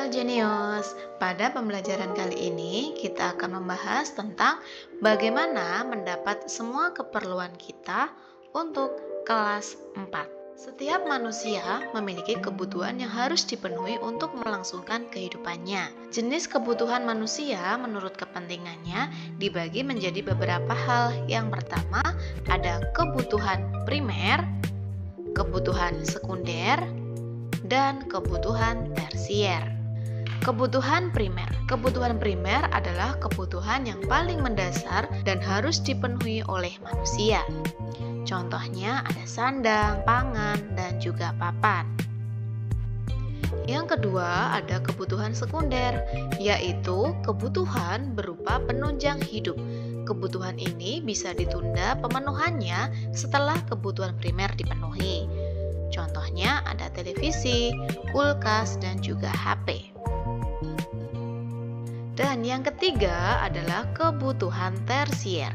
Halo Jenius, pada pembelajaran kali ini kita akan membahas tentang bagaimana mendapat semua keperluan kita untuk kelas 4. Setiap manusia memiliki kebutuhan yang harus dipenuhi untuk melangsungkan kehidupannya. Jenis kebutuhan manusia menurut kepentingannya dibagi menjadi beberapa hal. Yang pertama ada kebutuhan primer, kebutuhan sekunder, dan kebutuhan tersier. Kebutuhan primer. Kebutuhan primer adalah kebutuhan yang paling mendasar dan harus dipenuhi oleh manusia. Contohnya ada sandang, pangan, dan juga papan. Yang kedua ada kebutuhan sekunder, yaitu kebutuhan berupa penunjang hidup. Kebutuhan ini bisa ditunda pemenuhannya setelah kebutuhan primer dipenuhi. Contohnya ada televisi, kulkas, dan juga HP. Dan yang ketiga adalah kebutuhan tersier,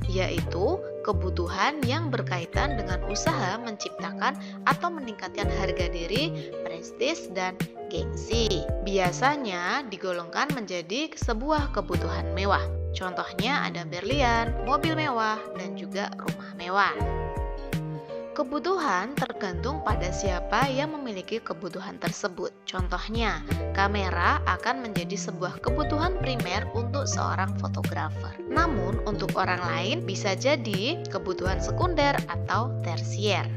yaitu kebutuhan yang berkaitan dengan usaha menciptakan atau meningkatkan harga diri, prestis, dan gengsi. Biasanya digolongkan menjadi sebuah kebutuhan mewah. Contohnya ada berlian, mobil mewah, dan juga rumah mewah. Kebutuhan tergantung pada siapa yang memiliki kebutuhan tersebut. Contohnya, kamera akan menjadi sebuah kebutuhan primer untuk seorang fotografer. Namun, untuk orang lain bisa jadi kebutuhan sekunder atau tersier.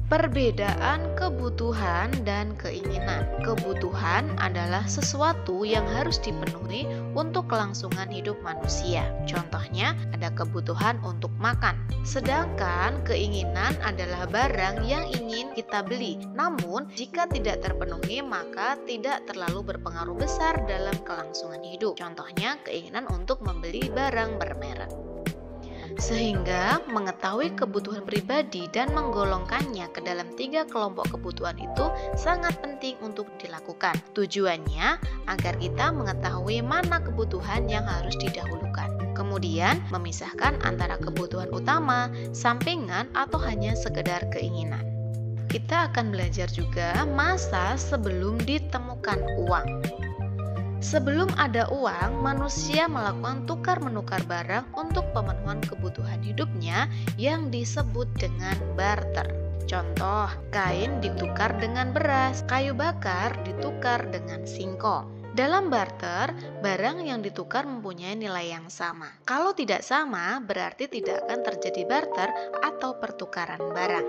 Perbedaan kebutuhan dan keinginan. Kebutuhan adalah sesuatu yang harus dipenuhi untuk kelangsungan hidup manusia. Contohnya, ada kebutuhan untuk makan. Sedangkan keinginan adalah barang yang ingin kita beli. Namun, jika tidak terpenuhi, maka tidak terlalu berpengaruh besar dalam kelangsungan hidup. Contohnya, keinginan untuk membeli barang bermerek. Sehingga mengetahui kebutuhan pribadi dan menggolongkannya ke dalam 3 kelompok kebutuhan itu sangat penting untuk dilakukan. Tujuannya agar kita mengetahui mana kebutuhan yang harus didahulukan. Kemudian memisahkan antara kebutuhan utama, sampingan, atau hanya sekedar keinginan. Kita akan belajar juga masa sebelum ditemukan uang. Sebelum ada uang, manusia melakukan tukar-menukar barang untuk pemenuhan kebutuhan hidupnya yang disebut dengan barter. Contoh, kain ditukar dengan beras, kayu bakar ditukar dengan singkong. Dalam barter, barang yang ditukar mempunyai nilai yang sama. Kalau tidak sama, berarti tidak akan terjadi barter atau pertukaran barang.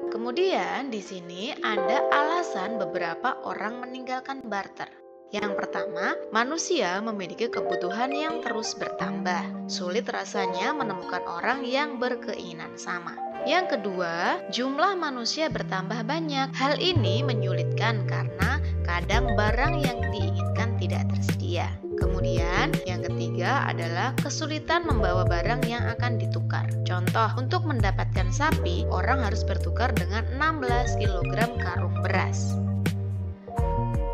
Kemudian di sini ada alasan beberapa orang meninggalkan barter. Yang pertama, manusia memiliki kebutuhan yang terus bertambah. Sulit rasanya menemukan orang yang berkeinginan sama. Yang kedua, jumlah manusia bertambah banyak. Hal ini menyulitkan karena kadang barang yang diinginkan tidak tersedia. Kemudian, yang ketiga adalah kesulitan membawa barang yang akan ditukar. Contoh, untuk mendapatkan sapi, orang harus bertukar dengan 16 kg karung beras.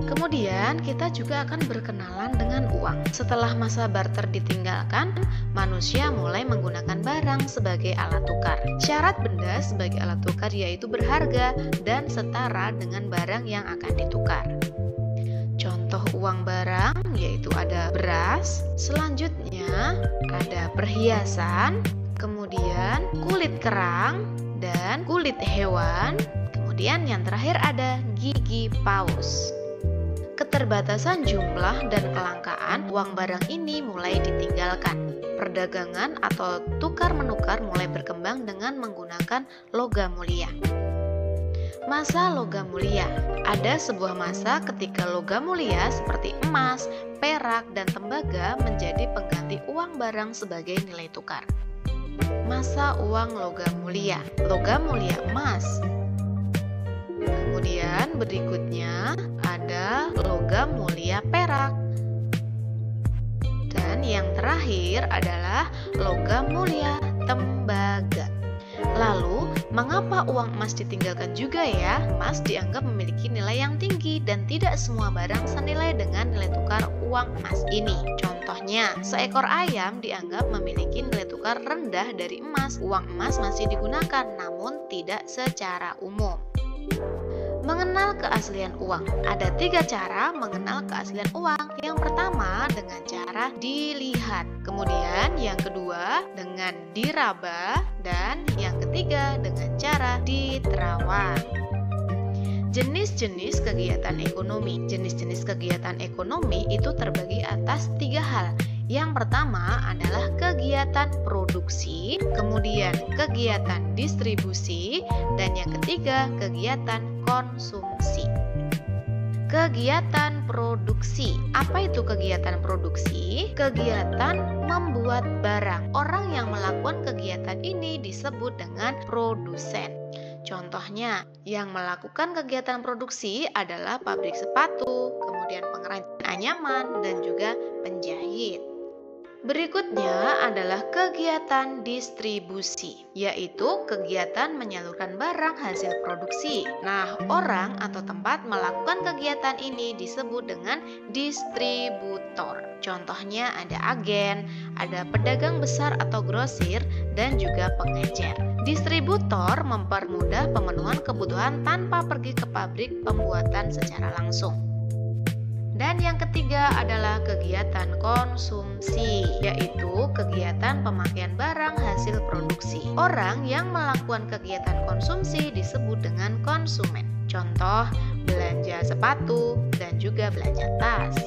Kemudian kita juga akan berkenalan dengan uang. Setelah masa barter ditinggalkan, manusia mulai menggunakan barang sebagai alat tukar. Syarat benda sebagai alat tukar yaitu berharga dan setara dengan barang yang akan ditukar. Contoh uang barang yaitu ada beras, selanjutnya ada perhiasan, kemudian kulit kerang dan kulit hewan, kemudian yang terakhir ada gigi paus. Keterbatasan jumlah dan kelangkaan uang barang ini mulai ditinggalkan. Perdagangan atau tukar-menukar mulai berkembang dengan menggunakan logam mulia. Masa logam mulia. Ada sebuah masa ketika logam mulia seperti emas, perak, dan tembaga menjadi pengganti uang barang sebagai nilai tukar. Masa uang logam mulia. Logam mulia emas. Kemudian berikutnya ada logam mulia perak. Dan yang terakhir adalah logam mulia tembaga. Lalu, mengapa uang emas ditinggalkan juga ya? Emas dianggap memiliki nilai yang tinggi dan tidak semua barang senilai dengan nilai tukar uang emas ini. Contohnya, seekor ayam dianggap memiliki nilai tukar rendah dari emas. Uang emas masih digunakan, namun tidak secara umum. Mengenal keaslian uang. Ada 3 cara mengenal keaslian uang. Yang pertama dengan cara dilihat, kemudian yang kedua dengan diraba, dan yang ketiga dengan cara diterawang. Jenis-jenis kegiatan ekonomi. Jenis-jenis kegiatan ekonomi itu terbagi atas 3 hal. Yang pertama adalah kegiatan produksi, kemudian kegiatan distribusi, dan yang ketiga kegiatan konsumsi. Kegiatan produksi. Apa itu kegiatan produksi? Kegiatan membuat barang. Orang yang melakukan kegiatan ini disebut dengan produsen. Contohnya, yang melakukan kegiatan produksi adalah pabrik sepatu, kemudian pengrajin anyaman, dan juga penjahit. Berikutnya adalah kegiatan distribusi, yaitu kegiatan menyalurkan barang hasil produksi. Nah, orang atau tempat melakukan kegiatan ini disebut dengan distributor. Contohnya ada agen, ada pedagang besar atau grosir, dan juga pengecer. Distributor mempermudah pemenuhan kebutuhan tanpa pergi ke pabrik pembuatan secara langsung. Dan yang ketiga adalah kegiatan konsumsi, yaitu kegiatan pemakaian barang hasil produksi. Orang yang melakukan kegiatan konsumsi disebut dengan konsumen. Contoh, belanja sepatu dan juga belanja tas.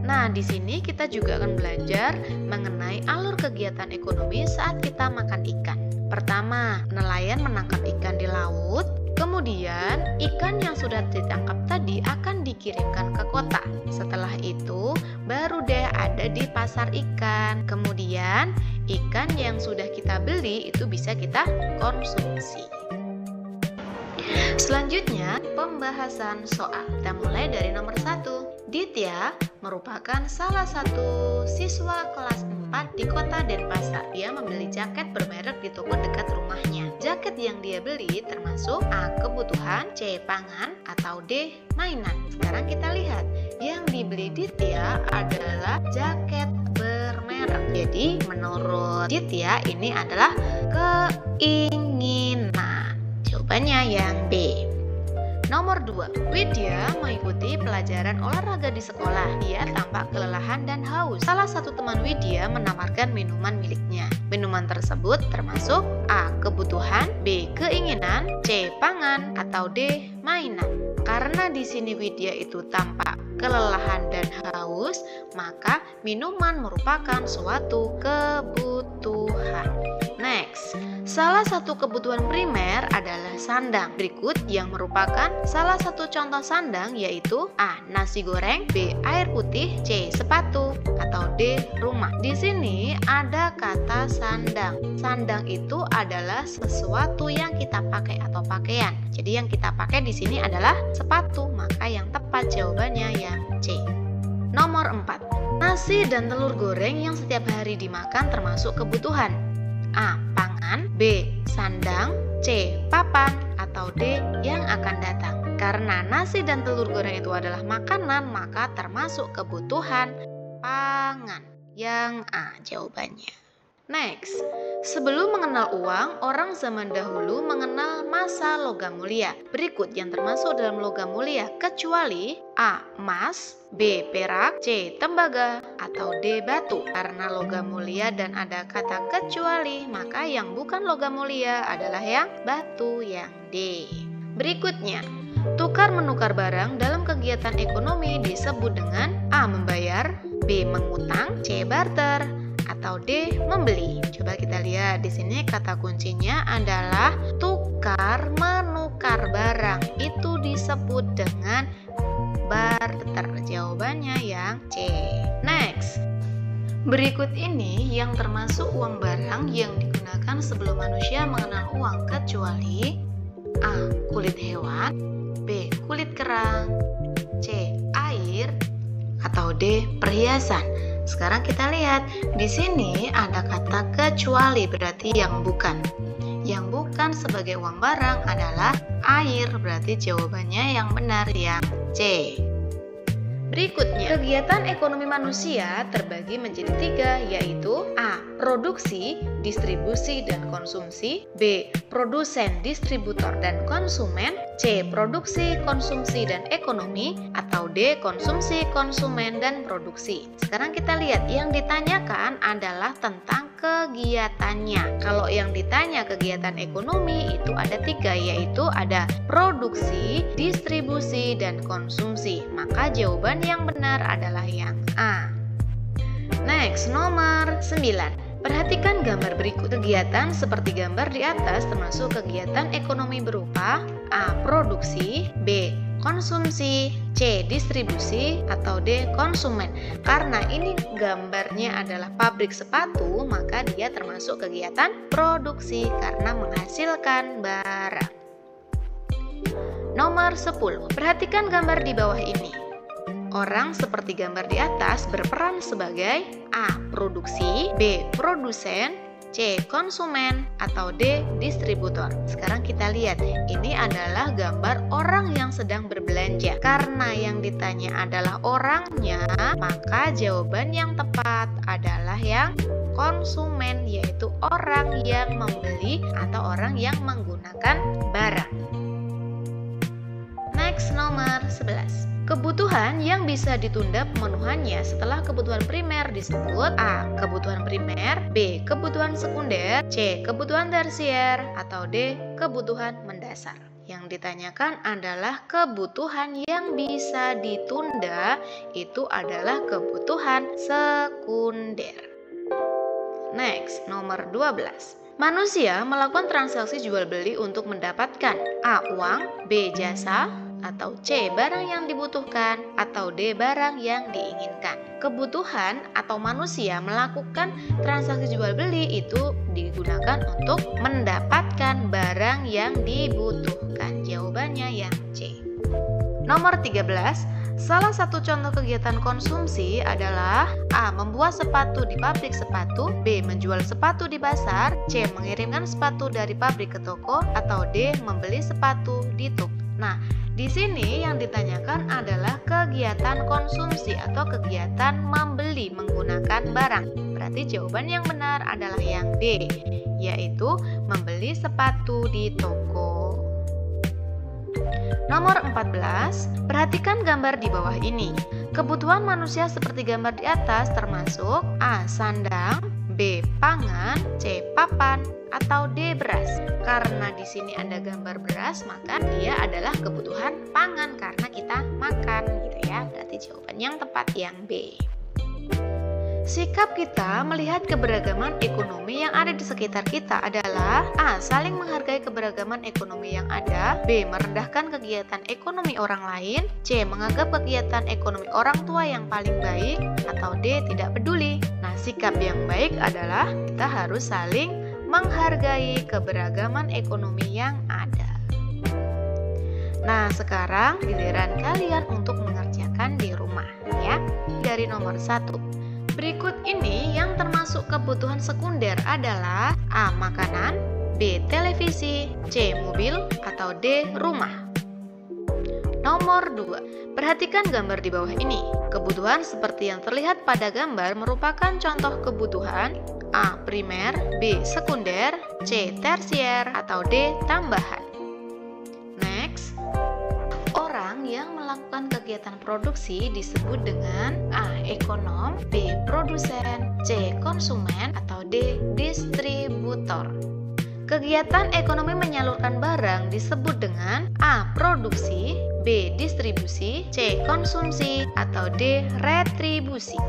Nah, di sini kita juga akan belajar mengenai alur kegiatan ekonomi saat kita makan ikan. Pertama, nelayan menangkap ikan di laut. Kemudian, ikan yang sudah ditangkap tadi akan dikirimkan ke kota. Setelah itu, baru deh ada di pasar ikan. Kemudian, ikan yang sudah kita beli itu bisa kita konsumsi. Selanjutnya, pembahasan soal. Kita mulai dari nomor 1. Ditya merupakan salah satu siswa kelas 4 di kota Denpasar. Dia membeli jaket bermerek di toko dekat rumahnya. Jaket yang dia beli termasuk A. kebutuhan, C. pangan, atau D. mainan. Sekarang kita lihat, yang dibeli Ditya adalah jaket bermerek. Jadi menurut Ditya ini adalah keinginan. Jawabannya yang B. Nomor 2, Widya mengikuti pelajaran olahraga di sekolah. Dia tampak kelelahan dan haus. Salah satu teman Widya menawarkan minuman miliknya. Minuman tersebut termasuk A. kebutuhan, B. keinginan, C. pangan, atau D. mainan. Karena di sini Widya itu tampak kelelahan dan haus, maka minuman merupakan suatu kebutuhan. Next, salah satu kebutuhan primer adalah sandang. Berikut yang merupakan salah satu contoh sandang yaitu A. nasi goreng, B. air putih, C. sepatu, atau D. rumah. Di sini ada kata sandang. Sandang itu adalah sesuatu yang kita pakai atau pakaian. Jadi yang kita pakai di sini adalah sepatu, maka yang tepat jawabannya yang C. Nomor 4. Nasi dan telur goreng yang setiap hari dimakan termasuk kebutuhan. A. pangan, B. sandang, C. papan, atau D. yang akan datang. Karena nasi dan telur goreng itu adalah makanan, maka termasuk kebutuhan pangan. Yang A jawabannya. Next, sebelum mengenal uang, orang zaman dahulu mengenal masa logam mulia. Berikut yang termasuk dalam logam mulia kecuali A. emas, B. perak, C. tembaga, atau D. batu. Karena logam mulia dan ada kata kecuali, maka yang bukan logam mulia adalah yang batu, yang D. Berikutnya, tukar menukar barang dalam kegiatan ekonomi disebut dengan A. membayar, B. mengutang, C. barter, atau D. membeli. Coba kita lihat di sini kata kuncinya adalah tukar menukar barang. Itu disebut dengan barter. Jawabannya yang C. Next. Berikut ini yang termasuk uang barang yang digunakan sebelum manusia mengenal uang kecuali A. kulit hewan, B. kulit kerang, C. air, atau D. perhiasan. Sekarang kita lihat, di sini ada kata kecuali, berarti yang bukan. Yang bukan sebagai uang barang adalah air, berarti jawabannya yang benar yang C. Berikutnya, kegiatan ekonomi manusia terbagi menjadi 3, yaitu A. produksi, distribusi, dan konsumsi, B. produsen, distributor, dan konsumen, C. Produksi, konsumsi, dan ekonomi, atau D. Konsumsi, konsumen, dan produksi. Sekarang kita lihat yang ditanyakan adalah tentang kegiatannya. Kalau yang ditanya kegiatan ekonomi itu ada 3, yaitu ada produksi, distribusi, dan konsumsi. Maka jawaban yang benar adalah yang A. Next, nomor 9. Perhatikan gambar berikut. Kegiatan seperti gambar di atas termasuk kegiatan ekonomi berupa A. Produksi, B. Konsumsi, C. Distribusi, atau D. Konsumen. Karena ini gambarnya adalah pabrik sepatu, maka dia termasuk kegiatan produksi karena menghasilkan barang. Nomor 10. Perhatikan gambar di bawah ini. Orang seperti gambar di atas berperan sebagai A. Produksi, B. Produsen, C. Konsumen, atau D. Distributor. Sekarang kita lihat, ini adalah gambar orang yang sedang berbelanja. Karena yang ditanya adalah orangnya, maka jawaban yang tepat adalah yang konsumen, yaitu orang yang membeli atau orang yang menggunakan barang. Next, nomor 11. Kebutuhan yang bisa ditunda pemenuhannya setelah kebutuhan primer disebut A. Kebutuhan primer, B. Kebutuhan sekunder, C. Kebutuhan tersier, atau D. Kebutuhan mendasar. Yang ditanyakan adalah kebutuhan yang bisa ditunda itu adalah kebutuhan sekunder. Next, nomor 12. Manusia melakukan transaksi jual beli untuk mendapatkan A. Uang, B. Jasa, atau C. Barang yang dibutuhkan, atau D. Barang yang diinginkan. Kebutuhan atau manusia melakukan transaksi jual beli itu digunakan untuk mendapatkan barang yang dibutuhkan. Jawabannya yang C. Nomor 13. Salah satu contoh kegiatan konsumsi adalah A. Membuat sepatu di pabrik sepatu, B. Menjual sepatu di pasar, C. Mengirimkan sepatu dari pabrik ke toko, atau D. Membeli sepatu di toko. Nah, di sini yang ditanyakan adalah kegiatan konsumsi atau kegiatan membeli menggunakan barang. Berarti jawaban yang benar adalah yang D, yaitu membeli sepatu di toko. Nomor 14, perhatikan gambar di bawah ini. Kebutuhan manusia seperti gambar di atas termasuk A. Sandang, B. Pangan, C. Papan, atau D. Beras. Karena di sini ada gambar beras, maka dia adalah kebutuhan pangan karena kita makan, gitu ya. Berarti jawaban yang tepat yang B. Sikap kita melihat keberagaman ekonomi yang ada di sekitar kita adalah A. Saling menghargai keberagaman ekonomi yang ada, B. Merendahkan kegiatan ekonomi orang lain, C. Menganggap kegiatan ekonomi orang tua yang paling baik, atau D. Tidak peduli. Nah, sikap yang baik adalah kita harus saling menghargai keberagaman ekonomi yang ada. Nah, sekarang giliran kalian untuk mengerjakan di rumah, ya. Dari nomor 1. Berikut ini yang termasuk kebutuhan sekunder adalah A. Makanan, B. Televisi, C. Mobil, atau D. Rumah. Nomor 2. Perhatikan gambar di bawah ini. Kebutuhan seperti yang terlihat pada gambar merupakan contoh kebutuhan A. Primer, B. Sekunder, C. Tersier, atau D. Tambahan. Next. Orang yang melakukan kegiatan produksi disebut dengan A. Ekonom, B. Produsen, C. Konsumen, atau D. Distributor. Kegiatan ekonomi menyalurkan barang disebut dengan A. Produksi, B. Distribusi, C. Konsumsi, atau D. Retribusi.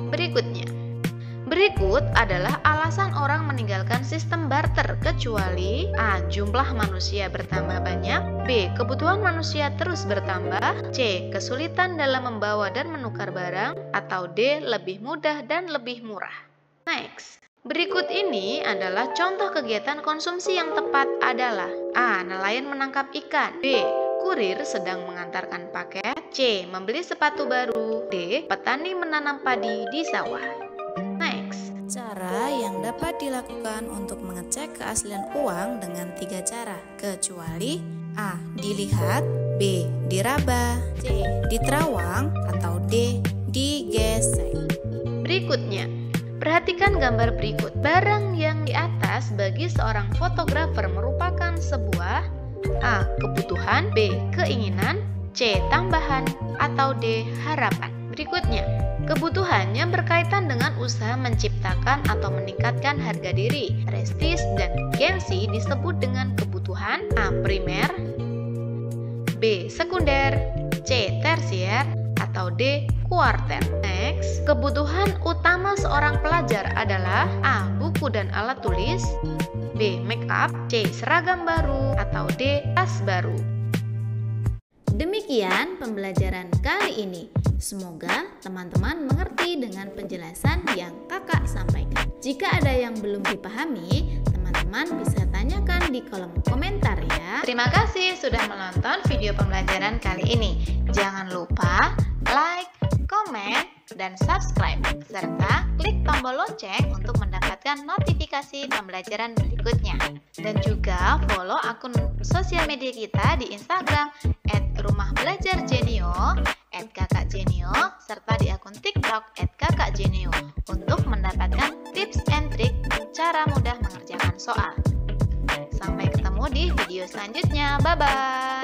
Berikutnya. Berikut adalah alasan orang meninggalkan sistem barter kecuali A. Jumlah manusia bertambah banyak, B. Kebutuhan manusia terus bertambah, C. Kesulitan dalam membawa dan menukar barang, atau D. Lebih mudah dan lebih murah. Next. Berikut ini adalah contoh kegiatan konsumsi yang tepat adalah A. Nelayan menangkap ikan, B. Kurir sedang mengantarkan paket, C. Membeli sepatu baru, D. Petani menanam padi di sawah. Cara yang dapat dilakukan untuk mengecek keaslian uang dengan 3 cara, kecuali A. Dilihat, B. diraba, C. diterawang, atau D. digesek. Berikutnya, perhatikan gambar berikut. Barang yang di atas bagi seorang fotografer merupakan sebuah A. Kebutuhan, B. Keinginan, C. Tambahan, atau D. Harapan. Berikutnya, kebutuhannya berkaitan dengan usaha menciptakan atau meningkatkan harga diri. Prestis dan gengsi disebut dengan kebutuhan A. Primer, B. Sekunder, C. Tersier, atau D. Kuarter. Next, kebutuhan utama seorang pelajar adalah A. Buku dan alat tulis, B. Make up, C. Seragam baru, atau D. Tas baru. Demikian pembelajaran kali ini. Semoga teman-teman mengerti dengan penjelasan yang kakak sampaikan. Jika ada yang belum dipahami, teman-teman bisa tanyakan di kolom komentar ya. Terima kasih sudah menonton video pembelajaran kali ini. Jangan lupa like, komen, dan subscribe, serta klik tombol lonceng untuk mendapatkan notifikasi pembelajaran berikutnya. Dan juga follow akun sosial media kita di Instagram @rumaHbelajarJenio, @kakakjenio, serta di akun TikTok @kakakjenio untuk mendapatkan tips and trik cara mudah mengerjakan soal. Sampai ketemu di video selanjutnya. Bye-bye.